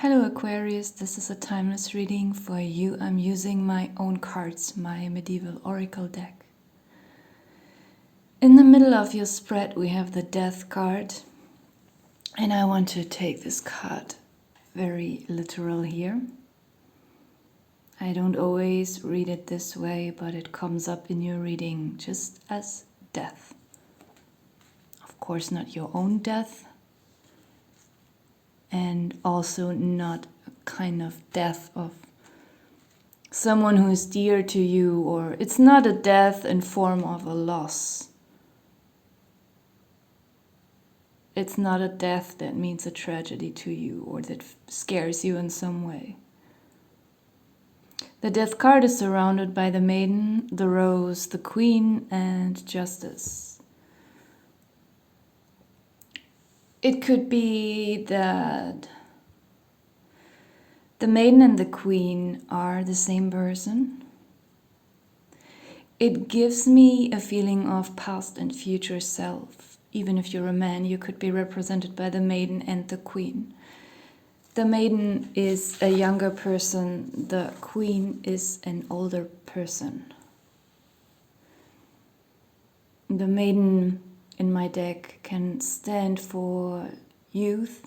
Hello Aquarius, this is a timeless reading for you. I'm using my own cards, my medieval oracle deck. In the middle of your spread we have the Death card, and I want to take this card very literal here. I don't always read it this way, but it comes up in your reading just as death. Of course not your own death, and also not a kind of death of someone who is dear to you, or it's not a death in form of a loss. It's not a death that means a tragedy to you or that scares you in some way. The Death card is surrounded by the Maiden, the Rose, the Queen, and Justice. It could be that the Maiden and the Queen are the same person. It gives me a feeling of past and future self. Even if you're a man, you could be represented by the Maiden and the Queen. The Maiden is a younger person, the Queen is an older person. The Maiden in my deck can stand for youth,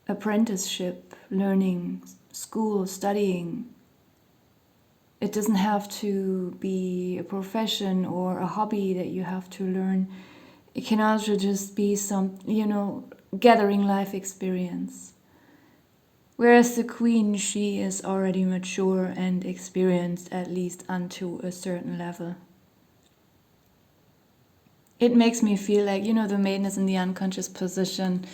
apprenticeship, learning, school, studying. It doesn't have to be a profession or a hobby that you have to learn. It can also just be some, gathering life experience. Whereas the Queen, she is already mature and experienced, at least unto a certain level. It makes me feel like, the Maiden is in the unconscious position.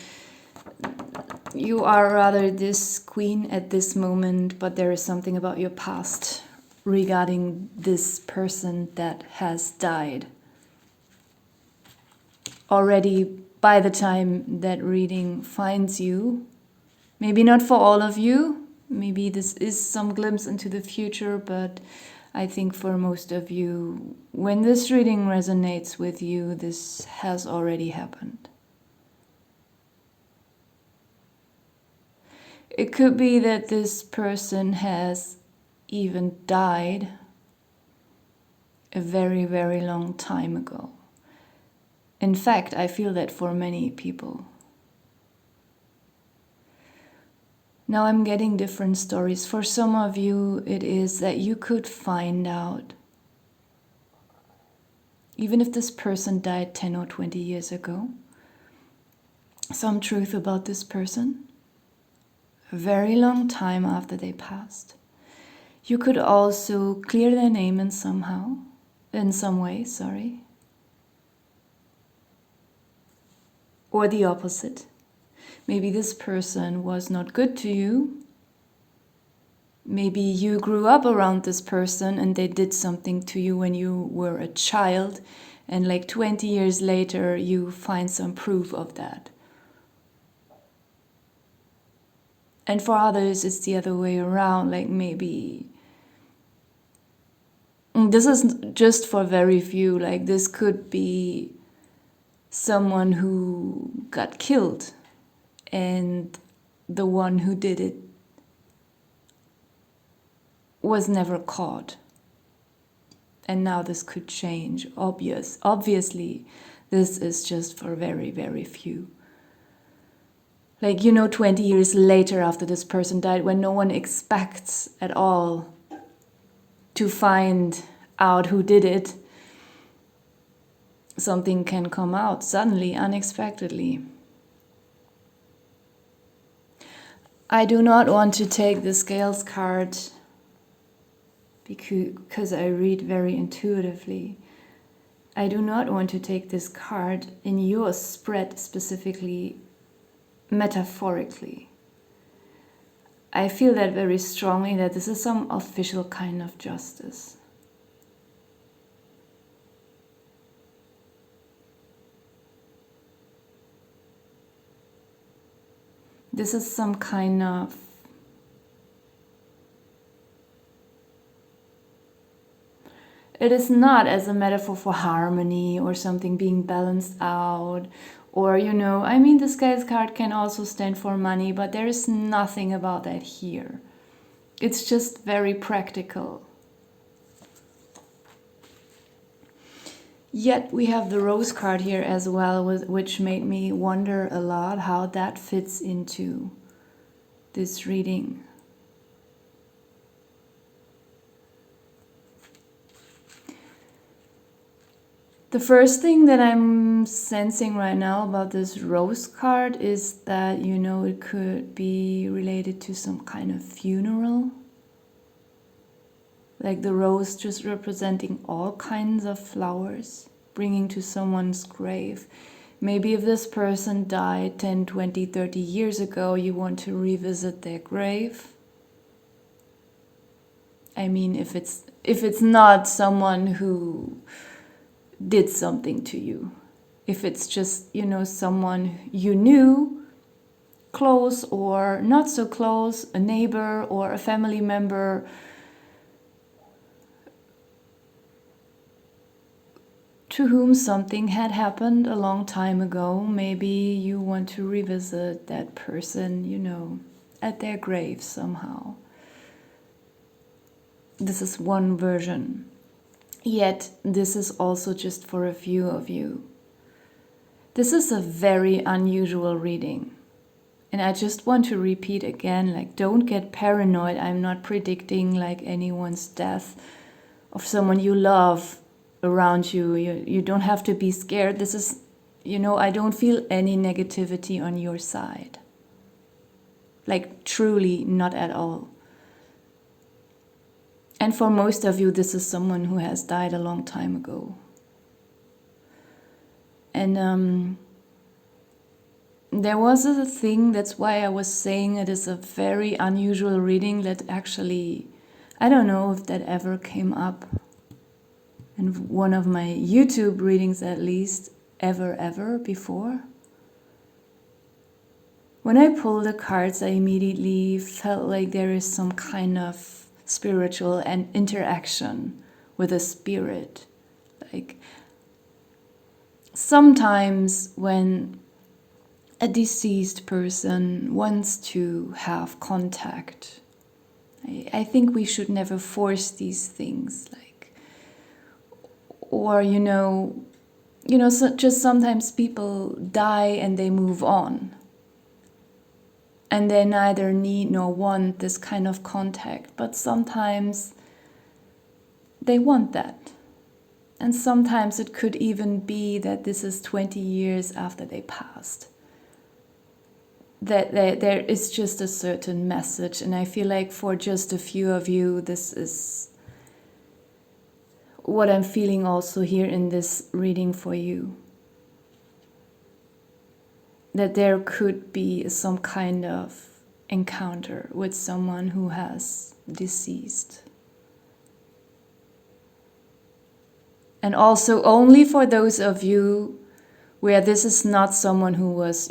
You are rather this Queen at this moment, but there is something about your past regarding this person that has died. Already by the time that reading finds you, maybe not for all of you, maybe this is some glimpse into the future, but I think for most of you, when this reading resonates with you, this has already happened. It could be that this person has even died a very, very long time ago. In fact, I feel that for many people. Now I'm getting different stories. For some of you, it is that you could find out, even if this person died 10 or 20 years ago, some truth about this person a very long time after they passed. You could also clear their name in some way, or the opposite. Maybe this person was not good to you. Maybe you grew up around this person and they did something to you when you were a child, and like 20 years later you find some proof of that. And for others it's the other way around, like maybe this is just for very few, like this could be someone who got killed and the one who did it was never caught. And now this could change. Obviously, this is just for very, very few. Like, 20 years later after this person died, when no one expects at all to find out who did it, something can come out suddenly, unexpectedly. I do not want to take the Scales card because I read very intuitively. I do not want to take this card in your spread specifically, metaphorically. I feel that very strongly, that this is some official kind of justice. This is some kind of it is not as a metaphor for harmony or something being balanced out Or, I mean, the Scales card can also stand for money, but there is nothing about that here. It's just very practical. Yet we have the Rose card here as well, which made me wonder a lot how that fits into this reading. The first thing that I'm sensing right now about this Rose card is that, it could be related to some kind of funeral. Like the rose just representing all kinds of flowers, bringing to someone's grave. Maybe if this person died 10, 20, 30 years ago, you want to revisit their grave. I mean, if it's not someone who did something to you. If it's just, someone you knew, close or not so close, a neighbor or a family member, to whom something had happened a long time ago, maybe you want to revisit that person, at their grave somehow. This is one version. Yet, this is also just for a few of you. This is a very unusual reading. And I just want to repeat again, don't get paranoid. I'm not predicting anyone's death of someone you love around you. You don't have to be scared. This is, I don't feel any negativity on your side. Truly not at all. And for most of you, this is someone who has died a long time ago. And there was a thing, that's why I was saying it is a very unusual reading that actually, I don't know if that ever came up in one of my YouTube readings at least, ever before. When I pulled the cards, I immediately felt like there is some kind of spiritual and interaction with a spirit. Sometimes when a deceased person wants to have contact, I think we should never force these things. Or, just sometimes people die and they move on. And they neither need nor want this kind of contact, but sometimes they want that. And sometimes it could even be that this is 20 years after they passed. That there is just a certain message, and I feel like for just a few of you, this is what I'm feeling also here in this reading for you. That there could be some kind of encounter with someone who has deceased. And also only for those of you where this is not someone who was,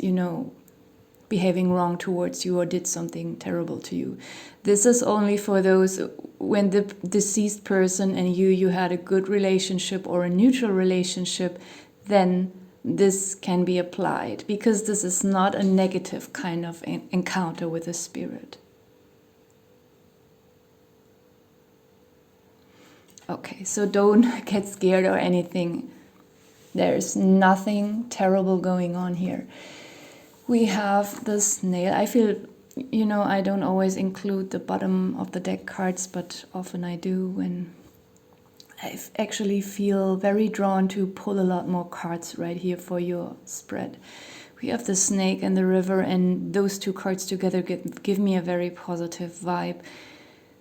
behaving wrong towards you or did something terrible to you. This is only for those when the deceased person and you had a good relationship or a neutral relationship, then this can be applied, because this is not a negative kind of encounter with a spirit. Okay, so don't get scared or anything. There's nothing terrible going on here. We have the snail. I feel, I don't always include the bottom of the deck cards, but often I do when I actually feel very drawn to pull a lot more cards right here for your spread. We have the snake and the river, and those two cards together give me a very positive vibe.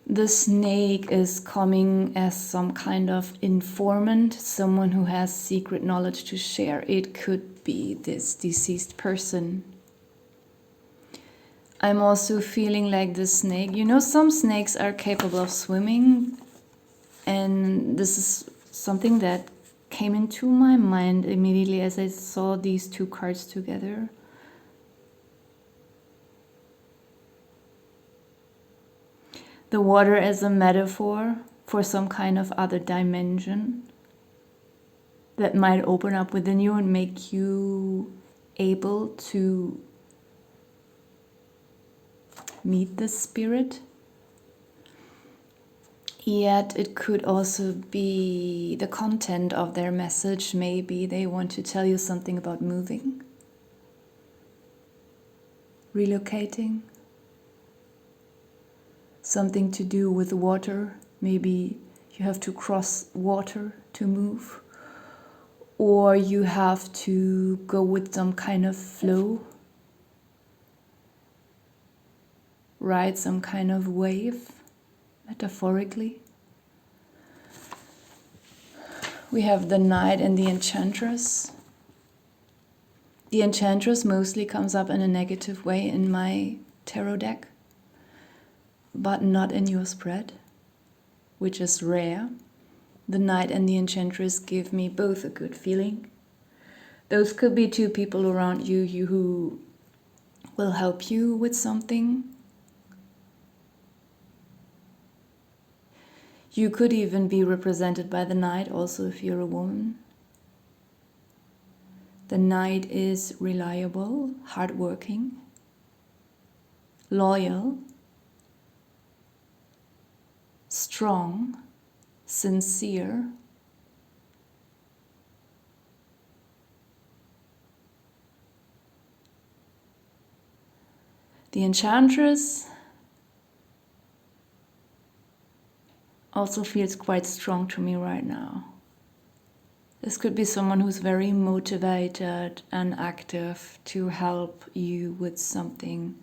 The snake is coming as some kind of informant, someone who has secret knowledge to share. It could be this deceased person. I'm also feeling like the snake. Some snakes are capable of swimming, and this is something that came into my mind immediately as I saw these two cards together. The water as a metaphor for some kind of other dimension that might open up within you and make you able to meet the spirit. Yet it could also be the content of their message. Maybe they want to tell you something about moving, relocating, something to do with water. Maybe you have to cross water to move, or you have to go with some kind of flow, ride some kind of wave, metaphorically. We have the Knight and the Enchantress. The Enchantress mostly comes up in a negative way in my tarot deck, but not in your spread, which is rare. The Knight and the Enchantress give me both a good feeling. Those could be two people around you who will help you with something. You could even be represented by the Knight, also if you're a woman. The Knight is reliable, hardworking, loyal, strong, sincere. The Enchantress also feels quite strong to me right now. This could be someone who's very motivated and active to help you with something.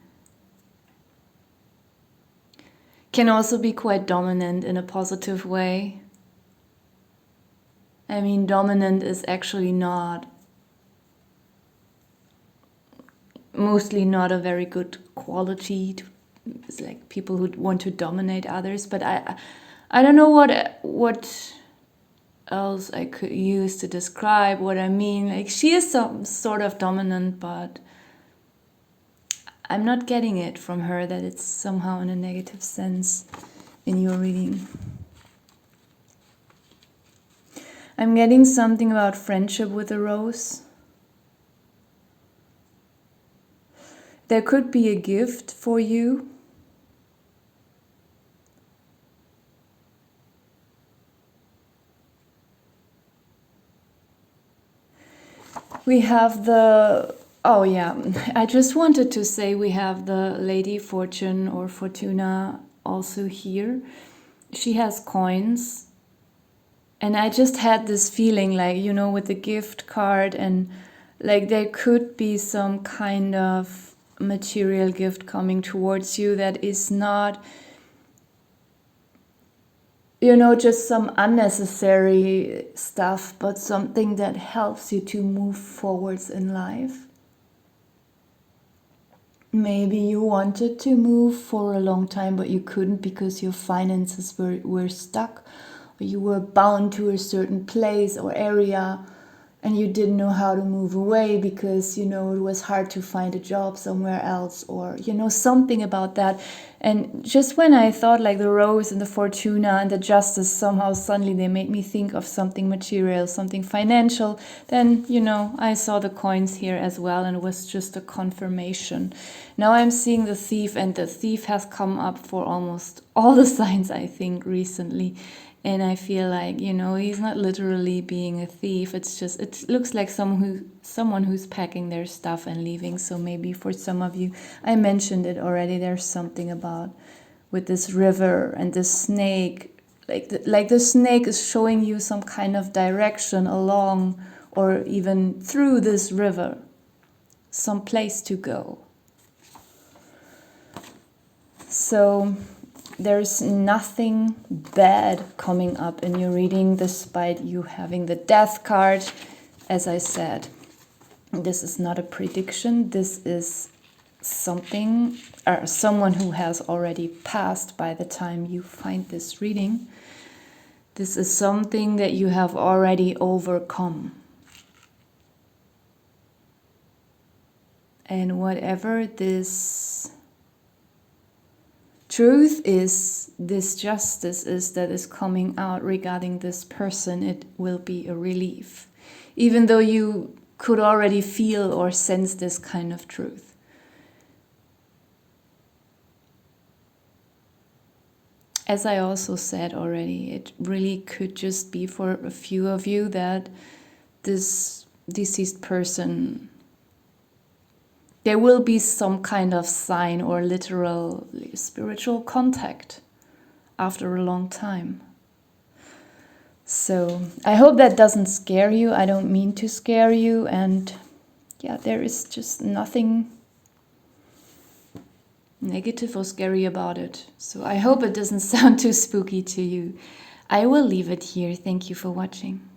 Can also be quite dominant in a positive way. I mean, dominant is actually mostly not a very good quality. It's like people who want to dominate others, but I don't know what else I could use to describe what I mean. Like, she is some sort of dominant, but I'm not getting it from her that it's somehow in a negative sense in your reading. I'm getting something about friendship with a rose. There could be a gift for you. We have I just wanted to say we have the Lady Fortune or Fortuna also here. She has coins. And I just had this feeling like, with the gift card, and like there could be some kind of material gift coming towards you that is not, just some unnecessary stuff, but something that helps you to move forwards in life. Maybe you wanted to move for a long time, but you couldn't because your finances were stuck, or you were bound to a certain place or area, and you didn't know how to move away because, it was hard to find a job somewhere else, or, something about that. And just when I thought like the Rose and the Fortuna and the Justice, somehow suddenly they made me think of something material, something financial. Then, I saw the coins here as well, and it was just a confirmation. Now I'm seeing the Thief, and the Thief has come up for almost all the signs, I think, recently. And I feel like, he's not literally being a thief. It looks like someone who's packing their stuff and leaving. So maybe for some of you, I mentioned it already, there's something about with this river and this snake. Like the snake is showing you some kind of direction along or even through this river. Some place to go. So there's nothing bad coming up in your reading, despite you having the Death card. As I said, this is not a prediction. This is someone who has already passed by the time you find this reading. This is something that you have already overcome. And whatever this truth is, this justice is that is coming out regarding this person, it will be a relief. Even though you could already feel or sense this kind of truth. As I also said already, it really could just be for a few of you that this deceased person, there will be some kind of sign or literal spiritual contact after a long time. So I hope that doesn't scare you. I don't mean to scare you. And yeah, there is just nothing negative or scary about it. So I hope it doesn't sound too spooky to you. I will leave it here. Thank you for watching.